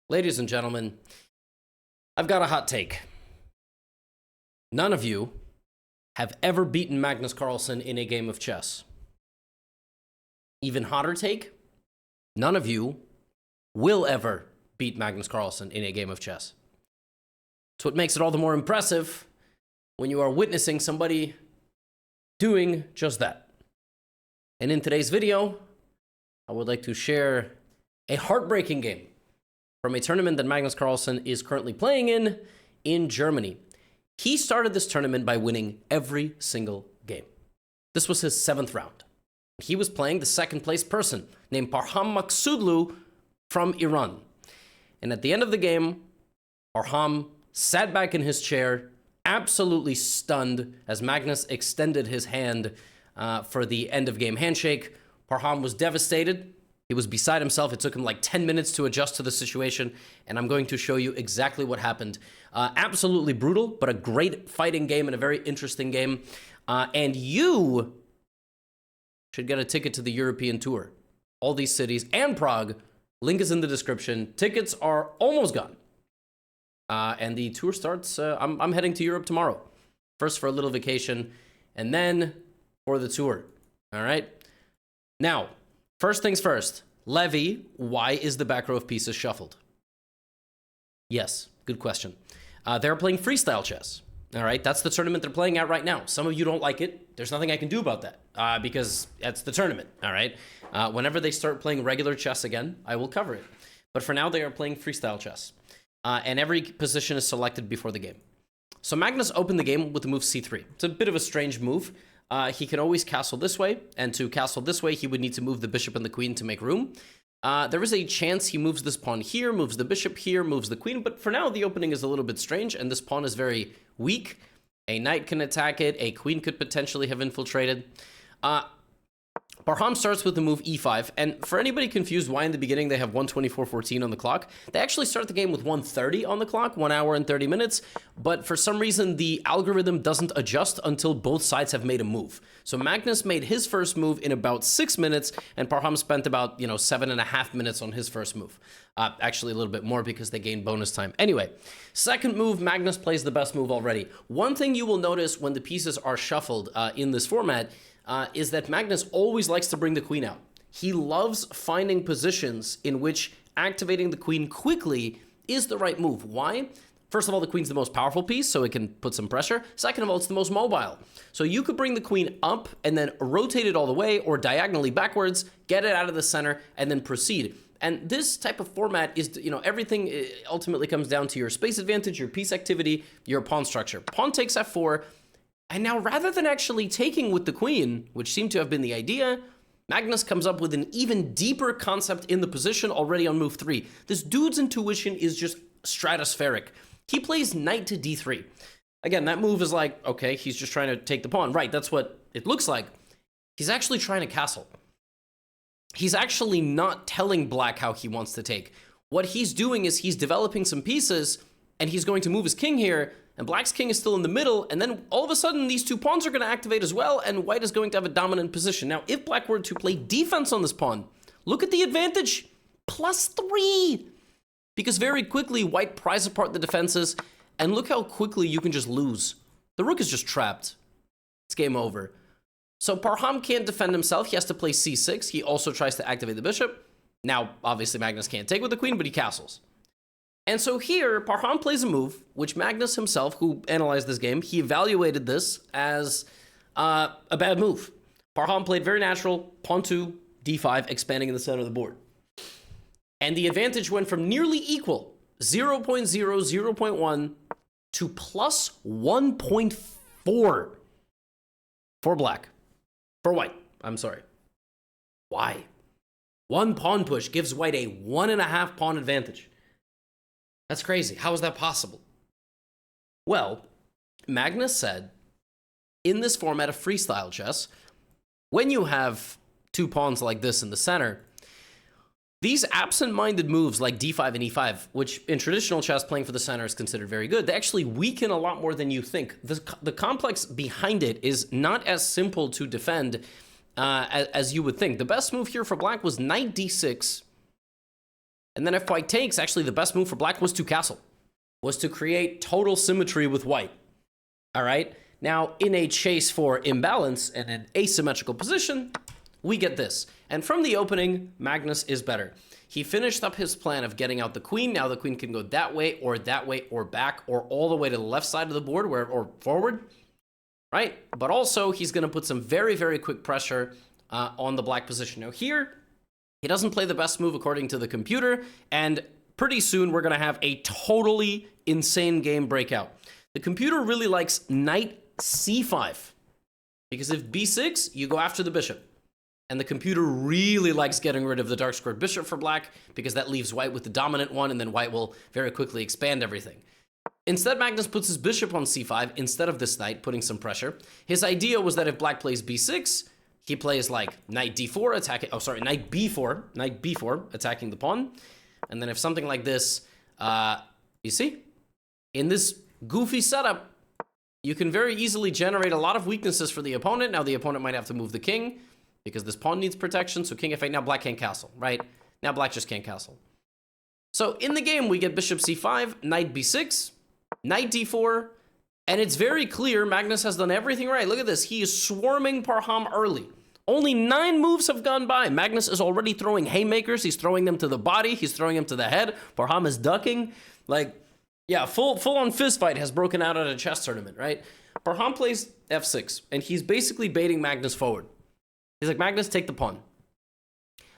Ladies and gentlemen, I've got a hot take. None of you have ever beaten Magnus Carlsen in a game of chess. Even hotter take, none of you will ever beat Magnus Carlsen in a game of chess. It's what makes it all the more impressive when you are witnessing somebody doing just that. And in today's video, I would like to share a heartbreaking game from a tournament that Magnus Carlsen is currently playing in Germany. He started this tournament by winning every single game. This was his 7th round. He was playing the second place person named Parham Maksudlu from Iran. And at the end of the game, Parham sat back in his chair, absolutely stunned as Magnus extended his hand for the end of game handshake. Parham was devastated. He was beside himself. It took him like 10 minutes to adjust to the situation, and I'm going to show you exactly what happened. Absolutely brutal, but a great fighting game and a very interesting game. And you should get a ticket to the European tour. All these cities and Prague. Link is in the description. Tickets are almost gone. And the tour starts, I'm heading to Europe tomorrow. First for a little vacation, and then for the tour. All right? Now, first things first. Levy, why is the back row of pieces shuffled? Yes, good question. They're playing freestyle chess. All right, that's the tournament they're playing at right now. Some of you don't like it. There's nothing I can do about that because that's the tournament. All right. Whenever they start playing regular chess again, I will cover it. But for now, they are playing freestyle chess. And every position is selected before the game. So Magnus opened the game with the move c3. It's a bit of a strange move. He can always castle this way, and to castle this way, he would need to move the bishop and the queen to make room. There is a chance he moves this pawn here, moves the bishop here, moves the queen, but for now, the opening is a little bit strange, and this pawn is very weak. A knight can attack it, a queen could potentially have infiltrated. Parham starts with the move e5, and for anybody confused why in the beginning they have 1:24:14 on the clock, they actually start the game with 1:30 on the clock, 1 hour and 30 minutes, but for some reason the algorithm doesn't adjust until both sides have made a move. So Magnus made his first move in about 6 minutes, and Parham spent about 7.5 minutes on his first move. Actually a little bit more because they gained bonus time. Anyway, second move, Magnus plays the best move already. One thing you will notice when the pieces are shuffled in this format is that Magnus always likes to bring the queen out. He loves finding positions in which activating the queen quickly is the right move. Why? First of all, the queen's the most powerful piece, so it can put some pressure. Second of all, it's the most mobile. So you could bring the queen up and then rotate it all the way or diagonally backwards, get it out of the center, and then proceed. And this type of format is, everything ultimately comes down to your space advantage, your piece activity, your pawn structure. Pawn takes f4. And now, rather than actually taking with the queen, which seemed to have been the idea, Magnus comes up with an even deeper concept in the position already on move 3. This dude's intuition is just stratospheric. He plays knight to d3. Again, that move is like, okay, he's just trying to take the pawn. Right, that's what it looks like. He's actually trying to castle. He's actually not telling black how he wants to take. What he's doing is he's developing some pieces, and he's going to move his king here, and black's king is still in the middle, and then all of a sudden these two pawns are going to activate as well, and white is going to have a dominant position. Now, if black were to play defense on this pawn, look at the advantage, +3, because very quickly white pries apart the defenses, and look how quickly you can just lose. The rook is just trapped. It's game over. So Parham can't defend himself. He has to play c6. He also tries to activate the bishop. Now, obviously, Magnus can't take with the queen, but he castles. And so here, Parham plays a move, which Magnus himself, who analyzed this game, he evaluated this as a bad move. Parham played very natural, pawn 2, d5, expanding in the center of the board. And the advantage went from nearly equal, 0.0, 0.1, to plus 1.4 for black. For white, I'm sorry. Why? One pawn push gives white a 1.5 pawn advantage. That's crazy. How is that possible? Well, Magnus said, in this format of freestyle chess, when you have two pawns like this in the center, these absent-minded moves like d5 and e5, which in traditional chess playing for the center is considered very good, they actually weaken a lot more than you think. The complex behind it is not as simple to defend as you would think. The best move here for black was knight d6, And then if white takes, actually the best move for black was to castle, was to create total symmetry with white. All right. Now, in a chase for imbalance and an asymmetrical position, we get this. And from the opening, Magnus is better. He finished up his plan of getting out the queen. Now the queen can go that way or back or all the way to the left side of the board or forward, right? But also he's going to put some very, very quick pressure on the black position. Now here, he doesn't play the best move according to the computer, and pretty soon we're going to have a totally insane game breakout. The computer really likes knight c5, because if b6, you go after the bishop. And the computer really likes getting rid of the dark squared bishop for black, because that leaves white with the dominant one, and then white will very quickly expand everything. Instead, Magnus puts his bishop on c5 instead of this knight, putting some pressure. His idea was that if black plays b6, he plays like knight d4, attacking, knight b4, attacking the pawn. And then if something like this, you see, in this goofy setup, you can very easily generate a lot of weaknesses for the opponent. Now the opponent might have to move the king, because this pawn needs protection, so king f8, now black can't castle, right? Now black just can't castle. So in the game, we get bishop c5, knight b6, knight d4, and it's very clear Magnus has done everything right. Look at this. He is swarming Parham early. Only 9 moves have gone by. Magnus is already throwing haymakers. He's throwing them to the body. He's throwing them to the head. Parham is ducking. Like, yeah, full-on fist fight has broken out at a chess tournament, right? Parham plays f6, and he's basically baiting Magnus forward. He's like, Magnus, take the pawn.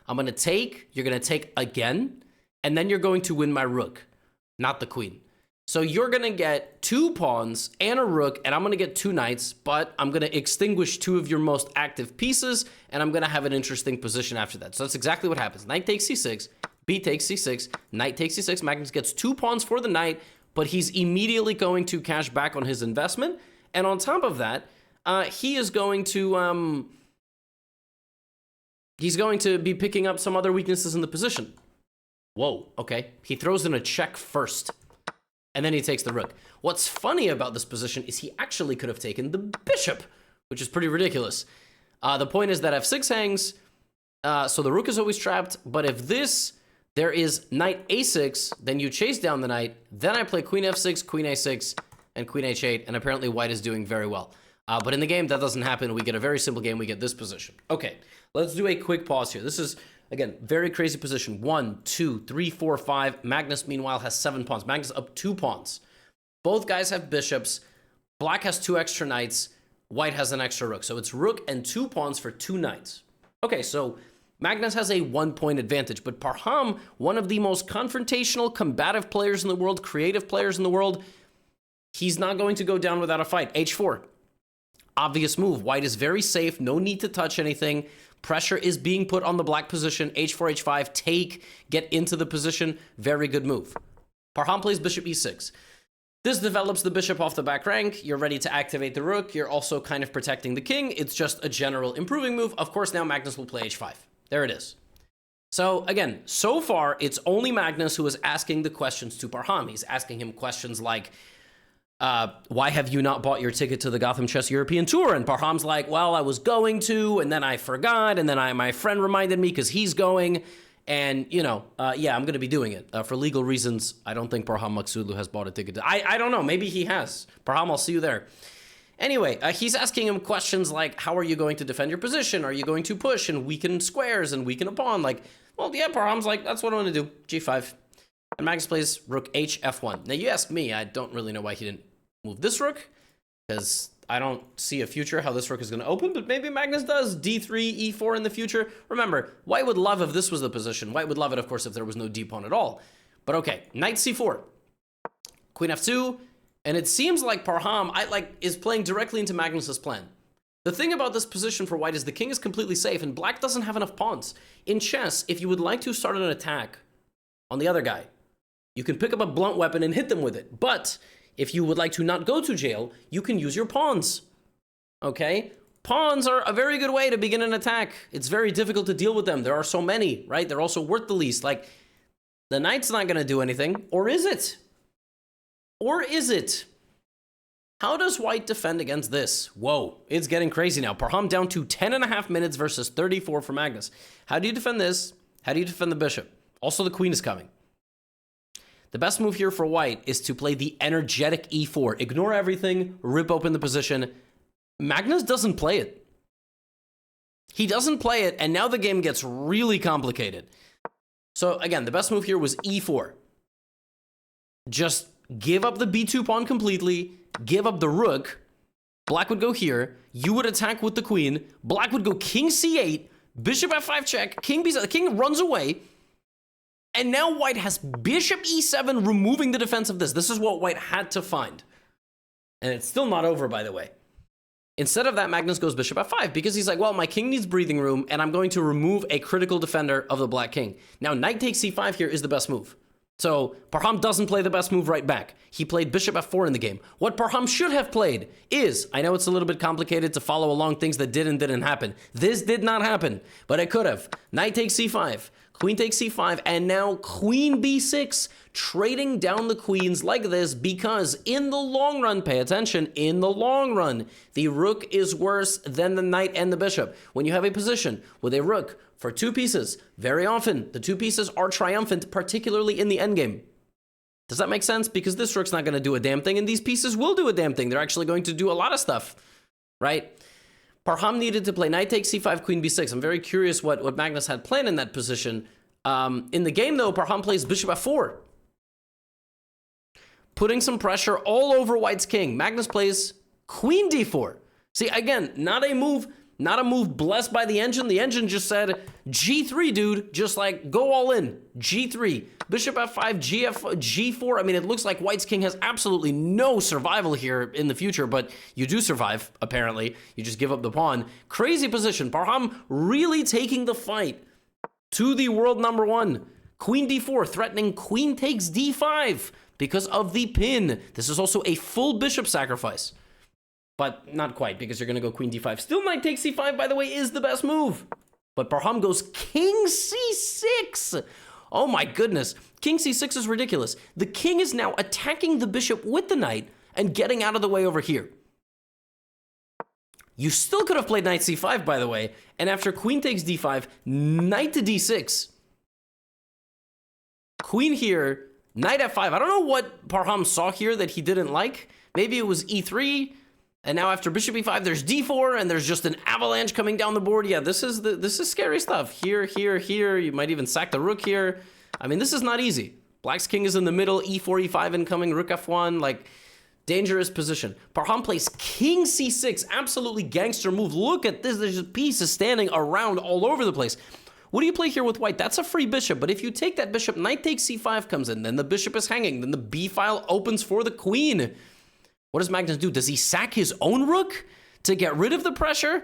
I'm going to take, you're going to take again, and then you're going to win my rook, not the queen. So you're going to get 2 pawns and a rook, and I'm going to get 2 knights, but I'm going to extinguish 2 of your most active pieces, and I'm going to have an interesting position after that. So that's exactly what happens. Knight takes c6, b takes c6, knight takes c6. Magnus gets 2 pawns for the knight, but he's immediately going to cash back on his investment. And on top of that, he is going to... He's going to be picking up some other weaknesses in the position. Whoa, okay. He throws in a check first, and then he takes the rook. What's funny about this position is he actually could have taken the bishop, which is pretty ridiculous. The point is that f6 hangs, so the rook is always trapped, but if there is knight a6, then you chase down the knight, then I play queen f6, queen a6, and queen h8, and apparently white is doing very well. But in the game, that doesn't happen. We get a very simple game. We get this position. Okay, let's do a quick pause here. This is, again, very crazy position. 1, 2, 3, 4, 5. Magnus, meanwhile, has 7 pawns. Magnus up 2 pawns. Both guys have bishops. Black has 2 extra knights. White has an extra rook. So it's rook and 2 pawns for 2 knights. Okay, so Magnus has a 1-point advantage. But Parham, one of the most confrontational, combative players in the world, creative players in the world, he's not going to go down without a fight. h4. Obvious move. White is very safe. No need to touch anything. Pressure is being put on the black position. h4, h5, take, get into the position. Very good move. Parham plays bishop e6. This develops the bishop off the back rank. You're ready to activate the rook. You're also kind of protecting the king. It's just a general improving move. Of course, now Magnus will play h5. There it is. So again, so far, it's only Magnus who is asking the questions to Parham. He's asking him questions like, why have you not bought your ticket to the GothamChess European Tour? And Parham's like, well, I was going to, and then I forgot, and then my friend reminded me because he's going, and, you know, yeah, I'm going to be doing it. For legal reasons, I don't think Parham Maksudlu has bought a ticket. I don't know. Maybe he has. Parham, I'll see you there. Anyway, he's asking him questions like, how are you going to defend your position? Are you going to push and weaken squares and weaken a pawn? Like, well, yeah, Parham's like, that's what I'm going to do. G5. And Magnus plays rook h f1. Now, you ask me, I don't really know why he didn't move this rook, because I don't see a future how this rook is going to open, but maybe Magnus does. d3, e4 in the future. Remember, white would love if this was the position. White would love it, of course, if there was no d pawn at all. But okay, knight c4, queen f2, and it seems like Parham is playing directly into Magnus's plan. The thing about this position for white is the king is completely safe, and black doesn't have enough pawns. In chess, if you would like to start an attack on the other guy, you can pick up a blunt weapon and hit them with it. But if you would like to not go to jail, you can use your pawns, okay? Pawns are a very good way to begin an attack. It's very difficult to deal with them. There are so many, right? They're also worth the least. Like, the knight's not going to do anything. Or is it? Or is it? How does white defend against this? Whoa, it's getting crazy now. Parham down to 10.5 minutes versus 34 for Magnus. How do you defend this? How do you defend the bishop? Also, the queen is coming. The best move here for white is to play the energetic e4. Ignore everything, rip open the position. Magnus doesn't play it. He doesn't play it, and now the game gets really complicated. So again, the best move here was e4. Just give up the b2 pawn completely, give up the rook. Black would go here, you would attack with the queen, black would go king c8, bishop f5 check, king b7, the king runs away, and now white has bishop e7 removing the defense of this. This is what white had to find. And it's still not over, by the way. Instead of that, Magnus goes bishop f5 because he's like, well, my king needs breathing room, and I'm going to remove a critical defender of the black king. Now, knight takes c5 here is the best move. So Parham doesn't play the best move right back. He played bishop f4 in the game. What Parham should have played is, I know it's a little bit complicated to follow along things that didn't happen. This did not happen, but it could have. Knight takes c5, queen takes c5, and now queen b6, trading down the queens like this because in the long run, pay attention, in the long run, the rook is worse than the knight and the bishop. When you have a position with a rook for two pieces, very often the two pieces are triumphant, particularly in the endgame. Does that make sense? Because this rook's not going to do a damn thing, and these pieces will do a damn thing. They're actually going to do a lot of stuff, right? Parham needed to play knight takes c5, queen b6. I'm very curious what Magnus had planned in that position. In the game, though, Parham plays bishop f4, putting some pressure all over white's king. Magnus plays queen d4. See, again, not a move blessed by the engine. The engine just said, g3, dude, just like go all in, g3, bishop f5, g4. I mean, it looks like white's king has absolutely no survival here in the future, but you do survive, apparently. You just give up the pawn. Crazy position. Parham really taking the fight to the world number one. Queen d4, threatening queen takes d5 because of the pin. This is also a full bishop sacrifice. But not quite, because you're going to go queen d5. Still knight takes c5, by the way, is the best move. But Parham goes king c6. Oh my goodness. King c6 is ridiculous. The king is now attacking the bishop with the knight and getting out of the way over here. You still could have played knight c5, by the way. And after queen takes d5, knight to d6. Queen here, knight f5. I don't know what Parham saw here that he didn't like. Maybe it was e3. And now after bishop e5, there's d4, and there's just an avalanche coming down the board. Yeah, this is scary stuff. Here, here, here. You might even sack the rook here. I mean, this is not easy. Black's king is in the middle, e4, e5 incoming, rook f1, like, dangerous position. Parham plays king c6, absolutely gangster move. Look at this, there's just pieces standing around all over the place. What do you play here with white? That's a free bishop, but if you take that bishop, knight takes c5 comes in, then the bishop is hanging, then the b file opens for the queen. What does Magnus do? Does he sack his own rook to get rid of the pressure?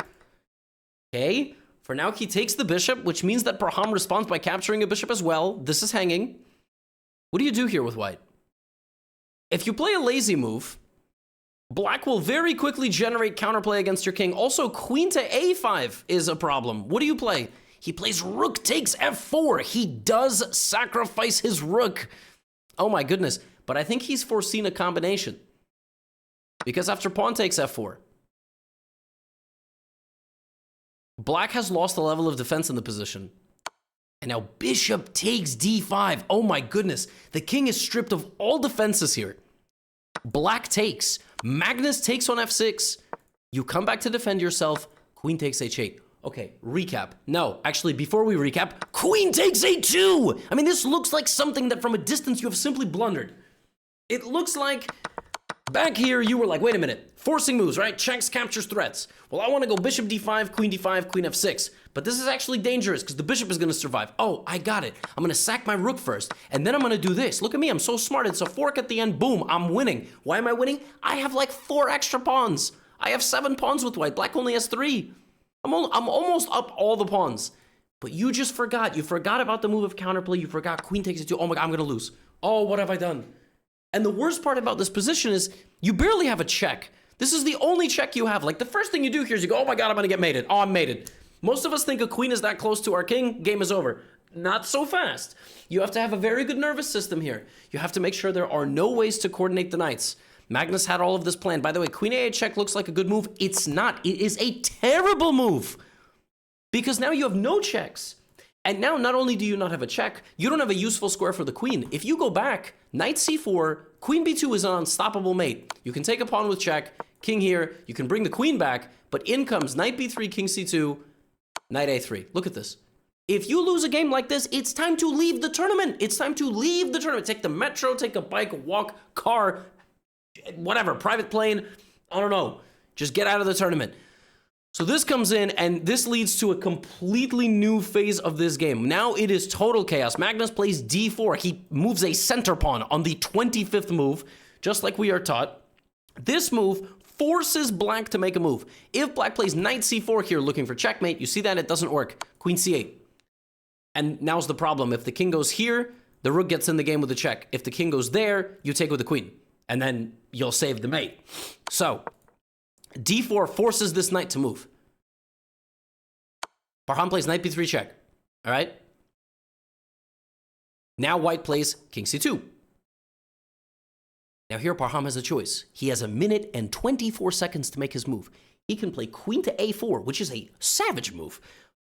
Okay, for now he takes the bishop, which means that Parham responds by capturing a bishop as well. This is hanging. What do you do here with white? If you play a lazy move, black will very quickly generate counterplay against your king. Also, queen to a5 is a problem. What do you play? He plays rook takes f4. He does sacrifice his rook. Oh my goodness. But I think he's foreseen a combination. Because after pawn takes f4, black has lost a level of defense in the position. And now bishop takes d5. Oh my goodness. The king is stripped of all defenses here. Black takes. Magnus takes on f6. You come back to defend yourself. Queen takes h8. Okay, recap. No, actually, before we recap, queen takes a2. I mean, this looks like something that from a distance you have simply blundered. It looks like back here you were like, wait a minute, forcing moves, right? Checks, captures, threats. Well, I want to go bishop d5, queen f6. But this is actually dangerous because the bishop is going to survive. Oh, I got it. I'm going to sack my rook first, and then I'm going to do this. Look at me, I'm so smart. It's a fork at the end. Boom, I'm winning. Why am I winning? I have like 4 extra pawns. I have 7 pawns with white. Black only has 3. I'm almost up all the pawns. But you just forgot. You forgot about the move of counterplay. You forgot queen takes a2. Oh my God, I'm going to lose. Oh, what have I done? And the worst part about this position is you barely have a check. This is the only check you have. Like, the first thing you do here is you go, oh my God, I'm going to get mated. Oh, I'm mated. Most of us think a queen is that close to our king, game is over. Not so fast. You have to have a very good nervous system here. You have to make sure there are no ways to coordinate the knights. Magnus had all of this planned. By the way, queen a8 check looks like a good move. It's not. It is a terrible move. Because now you have no checks. And now, not only do you not have a check, you don't have a useful square for the queen. If you go back, knight c4, queen b2 is an unstoppable mate. You can take a pawn with check, king here, you can bring the queen back, but in comes knight b3, king c2, knight a3. Look at this. If you lose a game like this, it's time to leave the tournament. It's time to leave the tournament. Take the metro, take a bike, walk, car, whatever, private plane, I don't know. Just get out of the tournament. So this comes in, and this leads to a completely new phase of this game. Now it is total chaos. Magnus plays d4. He moves a center pawn on the 25th move, just like we are taught. This move forces black to make a move. If black plays knight c4 here looking for checkmate, you see that it doesn't work. Queen c8. And now's the problem. If the king goes here, the rook gets in the game with a check. If the king goes there, you take with the queen. And then you'll save the mate. So d4 forces this knight to move. Parham plays knight b3 check. All right? Now white plays king c2. Now here Parham has a choice. He has 1 minute and 24 seconds to make his move. He can play queen to a4, which is a savage move,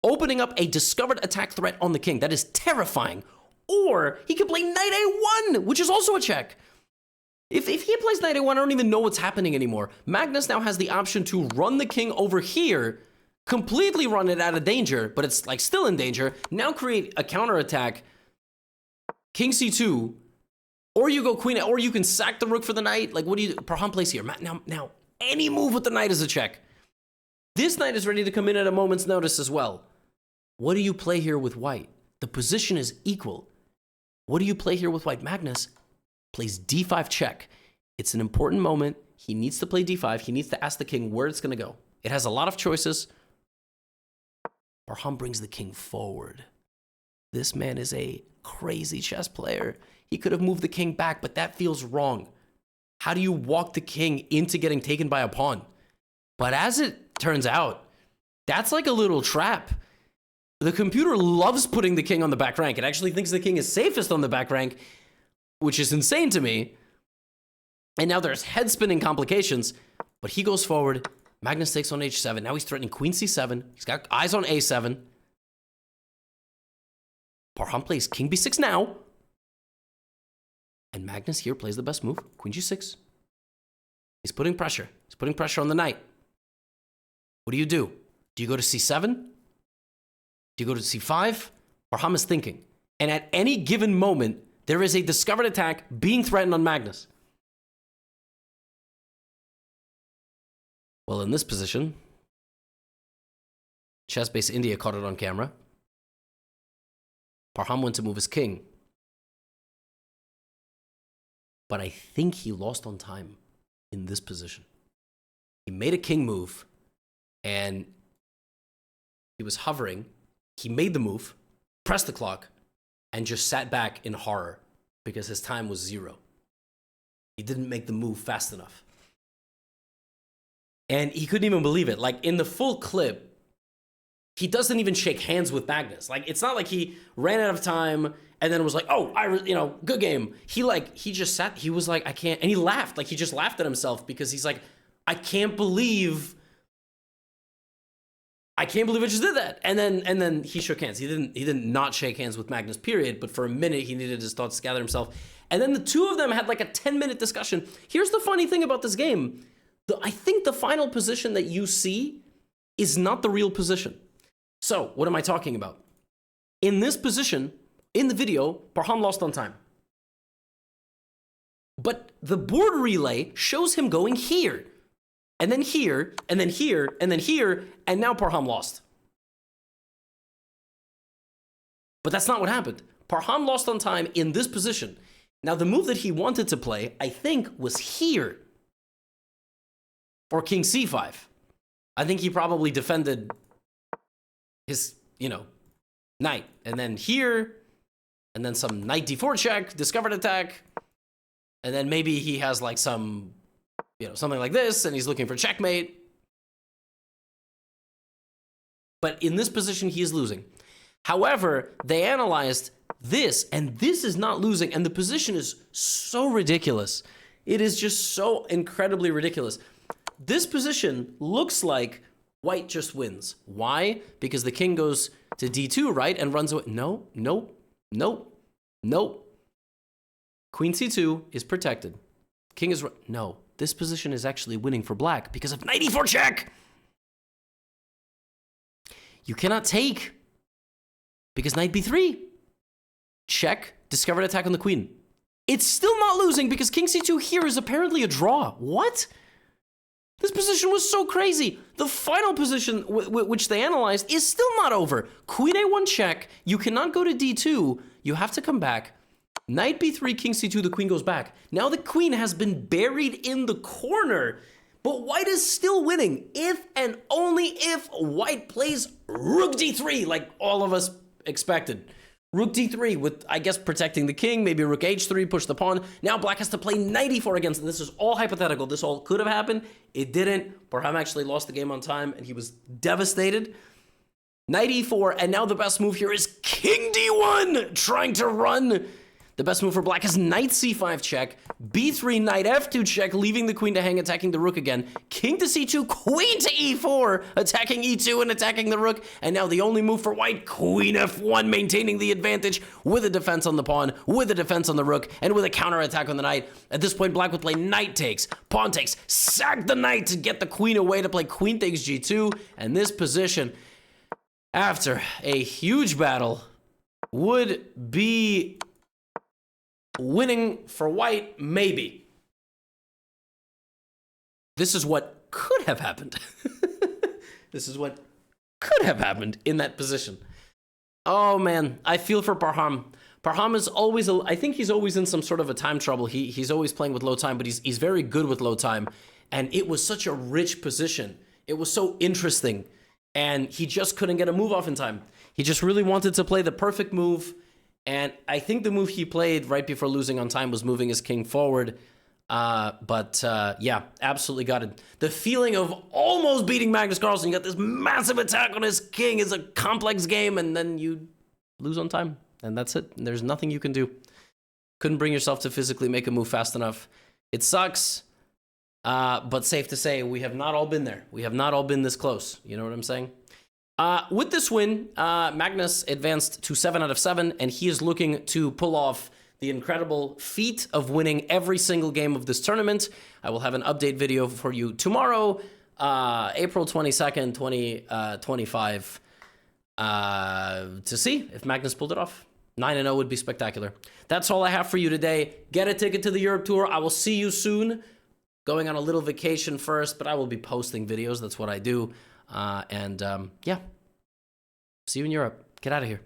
opening up a discovered attack threat on the king. That is terrifying. Or he can play knight a1, which is also a check. If he plays knight a1, I don't even know what's happening anymore. Magnus now has the option to run the king over here, completely run it out of danger, but it's like still in danger. Now create a counterattack, king c2, or you go queen, or you can sack the rook for the knight. Like, what do you do? Parham plays here. Now, any move with the knight is a check. This knight is ready to come in at a moment's notice as well. What do you play here with white? The position is equal. What do you play here with white? Magnus plays d5 check. It's an important moment. He needs to play d5. He needs to ask the king where it's going to go. It has a lot of choices. Parham brings the king forward. This man is a crazy chess player. He could have moved the king back, but that feels wrong. How do you walk the king into getting taken by a pawn? But as it turns out, that's like a little trap. The computer loves putting the king on the back rank. It actually thinks the king is safest on the back rank, which is insane to me. And now there's head-spinning complications, but he goes forward. Magnus takes on h7. Now he's threatening queen c7. He's got eyes on a7. Parham plays king b6 now. And Magnus here plays the best move, queen g6. He's putting pressure. He's putting pressure on the knight. What do? Do you go to c7? Do you go to c5? Parham is thinking. And at any given moment, there is a discovered attack being threatened on Magnus. Well, in this position, ChessBase India caught it on camera. Parham went to move his king. But I think he lost on time in this position. He made a king move, and he was hovering. He made the move, pressed the clock, and just sat back in horror because his time was 0. He didn't make the move fast enough. And he couldn't even believe it. Like, in the full clip, he doesn't even shake hands with Magnus. Like, it's not like he ran out of time and then was like, oh, good game. He just sat, he was like, I can't, and he laughed. Like, he just laughed at himself because he's like, I can't believe I just did that. And then he shook hands. He didn't not shake hands with Magnus, period. But for a minute, he needed his thoughts to gather himself. And then the two of them had like a 10-minute discussion. Here's the funny thing about this game. I think the final position that you see is not the real position. So what am I talking about? In this position, in the video, Parham lost on time. But the board relay shows him going here, and then here, and then here, and then here, and now Parham lost. But that's not what happened. Parham lost on time in this position. Now, the move that he wanted to play, I think, was here. Or king c5. I think he probably defended his, knight. And then here, and then some knight d4 check, discovered attack. And then maybe he has like some, something like this, and he's looking for checkmate. But in this position, he is losing. However, they analyzed this, and this is not losing, and the position is so ridiculous. It is just so incredibly ridiculous. This position looks like white just wins. Why? Because the king goes to d2, right? And runs away. No, nope, nope, nope. Queen c2 is protected. King is... No, this position is actually winning for black because of knight e4 check. You cannot take because knight b3. Check, discovered attack on the queen. It's still not losing because king c2 here is apparently a draw. What? This position was so crazy. The final position which they analyzed is still not over. Queen a1 check. You cannot go to d2. You have to come back. Knight b3, king c2, the queen goes back. Now the queen has been buried in the corner, but white is still winning if and only if white plays rook d3 like all of us expected. Rook d3 with, I guess, protecting the king, maybe rook h3, push the pawn. Now black has to play knight e4 against it. This is all hypothetical. This all could have happened. It didn't. Parham actually lost the game on time, and he was devastated. Knight e4, and now the best move here is king d1, trying to run. The best move for black is knight c5 check, b3, knight f2 check, leaving the queen to hang, attacking the rook again. King to c2, queen to e4, attacking e2 and attacking the rook. And now the only move for white, queen f1, maintaining the advantage with a defense on the pawn, with a defense on the rook, and with a counterattack on the knight. At this point, black would play knight takes, pawn takes, sack the knight to get the queen away to play queen takes g2. And this position, after a huge battle, would be winning for white, maybe. This is what could have happened. This is what could have happened in that position. Oh man, I feel for Parham. Parham is always, I think he's always in some sort of a time trouble. He's always playing with low time, but he's very good with low time. And it was such a rich position. It was so interesting. And he just couldn't get a move off in time. He just really wanted to play the perfect move. And I think the move he played right before losing on time was moving his king forward. Yeah, absolutely got it. The feeling of almost beating Magnus Carlsen, you got this massive attack on his king, is a complex game, and then you lose on time. And that's it. There's nothing you can do. Couldn't bring yourself to physically make a move fast enough. It sucks, but safe to say, we have not all been there. We have not all been this close. You know what I'm saying? With this win, Magnus advanced to 7 out of 7, and he is looking to pull off the incredible feat of winning every single game of this tournament. I will have an update video for you tomorrow, April 22nd, 2025, to see if Magnus pulled it off. 9-0 would be spectacular. That's all I have for you today. Get a ticket to the Europe Tour. I will see you soon. Going on a little vacation first, but I will be posting videos. That's what I do. Yeah, see you in Europe. Get out of here.